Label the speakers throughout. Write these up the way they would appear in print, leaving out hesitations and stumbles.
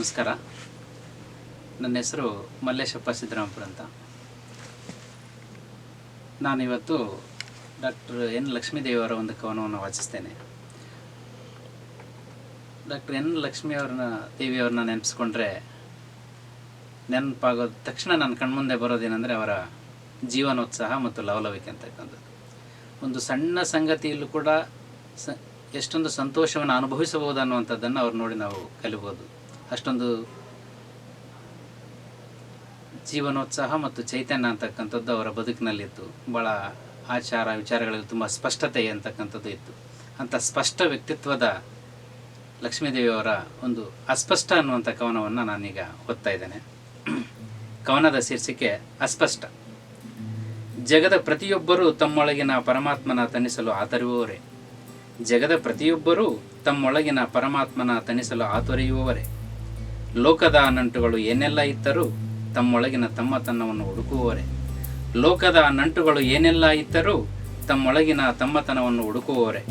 Speaker 1: ನಮಸ್ಕಾರ. ನನ್ನ ಹೆಸರು ಮಲ್ಲೇಶಪ್ಪ ಸಿದ್ದರಾಮಪುರ ಅಂತ. ನಾನಿವತ್ತು ಡಾಕ್ಟರ್ ಎನ್ ಲಕ್ಷ್ಮೀದೇವಿಯವರ ಒಂದು ಕವನವನ್ನು ವಾಚಿಸ್ತೇನೆ. ಡಾಕ್ಟರ್ ಎನ್ ದೇವಿಯವ್ರನ್ನ ನೆನೆಸ್ಕೊಂಡ್ರೆ ನೆನಪಾಗೋದು ತಕ್ಷಣ ನನ್ನ ಕಣ್ಮುಂದೆ ಬರೋದೇನೆಂದರೆ ಅವರ ಜೀವನೋತ್ಸಾಹ ಮತ್ತು ಲವಲವಿಕೆ ಅಂತಕ್ಕಂಥದ್ದು. ಒಂದು ಸಣ್ಣ ಸಂಗತಿಯಲ್ಲೂ ಕೂಡ ಎಷ್ಟೊಂದು ಸಂತೋಷವನ್ನು ಅನುಭವಿಸಬಹುದು ಅನ್ನುವಂಥದ್ದನ್ನು ಅವ್ರು ನೋಡಿ ನಾವು ಕಲಿಬೋದು. ಅಷ್ಟೊಂದು ಜೀವನೋತ್ಸಾಹ ಮತ್ತು ಚೈತನ್ಯ ಅಂತಕ್ಕಂಥದ್ದು ಅವರ ಬದುಕಿನಲ್ಲಿತ್ತು. ಭಾಳ ಆಚಾರ ವಿಚಾರಗಳಲ್ಲಿ ತುಂಬ ಸ್ಪಷ್ಟತೆ ಅಂತಕ್ಕಂಥದ್ದು ಇತ್ತು. ಅಂಥ ಸ್ಪಷ್ಟ ವ್ಯಕ್ತಿತ್ವದ ಲಕ್ಷ್ಮೀದೇವಿಯವರ ಒಂದು ಅಸ್ಪಷ್ಟ ಅನ್ನುವಂಥ ಕವನವನ್ನು ನಾನೀಗ ಓದ್ತಾ ಇದ್ದೇನೆ. ಕವನದ ಶೀರ್ಷಿಕೆ ಅಸ್ಪಷ್ಟ. ಜಗದ ಪ್ರತಿಯೊಬ್ಬರೂ ತಮ್ಮೊಳಗಿನ ಪರಮಾತ್ಮನ ತಣಿಸಲು ಆತರಿಯುವವರೇ. ಜಗದ ಪ್ರತಿಯೊಬ್ಬರೂ ತಮ್ಮೊಳಗಿನ ಪರಮಾತ್ಮನ ತಣಿಸಲು ಆತೊರೆಯುವವರೇ. ಲೋಕದ ನಂಟುಗಳು ಏನೆಲ್ಲ ಇದ್ದರೂ ತಮ್ಮೊಳಗಿನ ತಮ್ಮತನವನ್ನು ಹುಡುಕುವವರೇ. ಲೋಕದ ನಂಟುಗಳು ಏನೆಲ್ಲ ಇದ್ದರೂ ತಮ್ಮೊಳಗಿನ ತಮ್ಮತನವನ್ನು ಹುಡುಕುವವರೇ.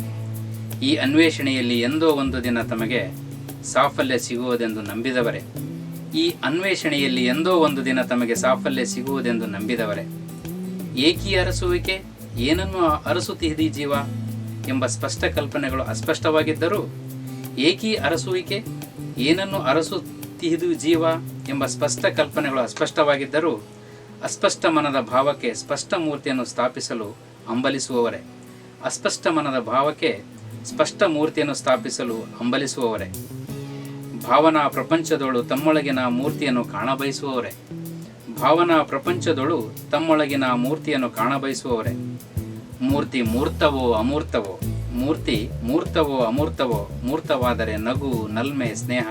Speaker 1: ಈ ಅನ್ವೇಷಣೆಯಲ್ಲಿ ಎಂದೋ ಒಂದು ದಿನ ತಮಗೆ ಸಾಫಲ್ಯ ಸಿಗುವುದೆಂದು ನಂಬಿದವರೇ. ಈ ಅನ್ವೇಷಣೆಯಲ್ಲಿ ಎಂದೋ ಒಂದು ದಿನ ತಮಗೆ ಸಾಫಲ್ಯ ಸಿಗುವುದೆಂದು ನಂಬಿದವರೇ. ಏಕೀ ಅರಸುವಿಕೆ, ಏನನ್ನು ಅರಸುತ್ತಿದೆ ಜೀವ ಎಂಬ ಸ್ಪಷ್ಟ ಕಲ್ಪನೆಗಳು ಅಸ್ಪಷ್ಟವಾಗಿದ್ದರೂ, ಏಕೀ ಅರಸುವಿಕೆ, ಏನನ್ನು ಅರಸುತ್ತಿದು ಜೀವ ಎಂಬ ಸ್ಪಷ್ಟ ಕಲ್ಪನೆಗಳು ಅಸ್ಪಷ್ಟವಾಗಿದ್ದರೂ, ಅಸ್ಪಷ್ಟ ಮನದ ಭಾವಕ್ಕೆ ಸ್ಪಷ್ಟ ಮೂರ್ತಿಯನ್ನು ಸ್ಥಾಪಿಸಲು ಹಂಬಲಿಸುವವರೇ. ಅಸ್ಪಷ್ಟ ಮನದ ಭಾವಕ್ಕೆ ಸ್ಪಷ್ಟ ಮೂರ್ತಿಯನ್ನು ಸ್ಥಾಪಿಸಲು ಹಂಬಲಿಸುವವರೇ. ಭಾವನಾ ಪ್ರಪಂಚದೊಳು ತಮ್ಮೊಳಗಿನ ಮೂರ್ತಿಯನ್ನು ಕಾಣಬಯಸುವವರೇ. ಭಾವನಾ ಪ್ರಪಂಚದೊಳು ತಮ್ಮೊಳಗಿನ ಮೂರ್ತಿಯನ್ನು ಕಾಣಬಯಸುವವರೇ. ಮೂರ್ತಿ ಮೂರ್ತವೋ ಅಮೂರ್ತವೋ, ಮೂರ್ತಿ ಮೂರ್ತವೋ ಅಮೂರ್ತವೋ, ಮೂರ್ತವಾದರೆ ನಗು ನಲ್ಮೆ ಸ್ನೇಹ,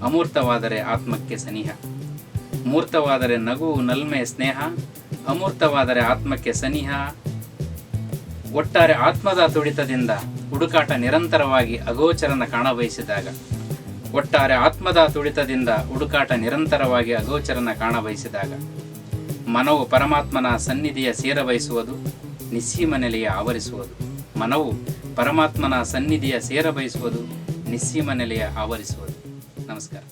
Speaker 1: ಅಮೂರ್ತವಾದರೆ ಆತ್ಮಕ್ಕೆ ಸನಿಹ. ಮೂರ್ತವಾದರೆ ನಗು ನಲ್ಮೆ ಸ್ನೇಹ, ಅಮೂರ್ತವಾದರೆ ಆತ್ಮಕ್ಕೆ ಸನಿಹ. ಒಟ್ಟಾರೆ ಆತ್ಮದ ತುಡಿತದಿಂದ ಹುಡುಕಾಟ ನಿರಂತರವಾಗಿ ಅಗೋಚರನ ಕಾಣಬಯಸಿದಾಗ, ಒಟ್ಟಾರೆ ಆತ್ಮದ ತುಡಿತದಿಂದ ಹುಡುಕಾಟ ನಿರಂತರವಾಗಿ ಅಗೋಚರನ ಕಾಣಬಯಸಿದಾಗ, ಮನವು ಪರಮಾತ್ಮನ ಸನ್ನಿಧಿಯ ಸೇರಬಯಸುವುದು, ನಿಸ್ಸೀಮ ನೆಲೆಯ ಆವರಿಸುವುದು. ಮನವು ಪರಮಾತ್ಮನ ಸನ್ನಿಧಿಯ ಸೇರಬಯಸುವುದು, ನಿಸ್ಸೀಮ ನೆಲೆಯ ಆವರಿಸುವುದು. ನಮಸ್ಕಾರ.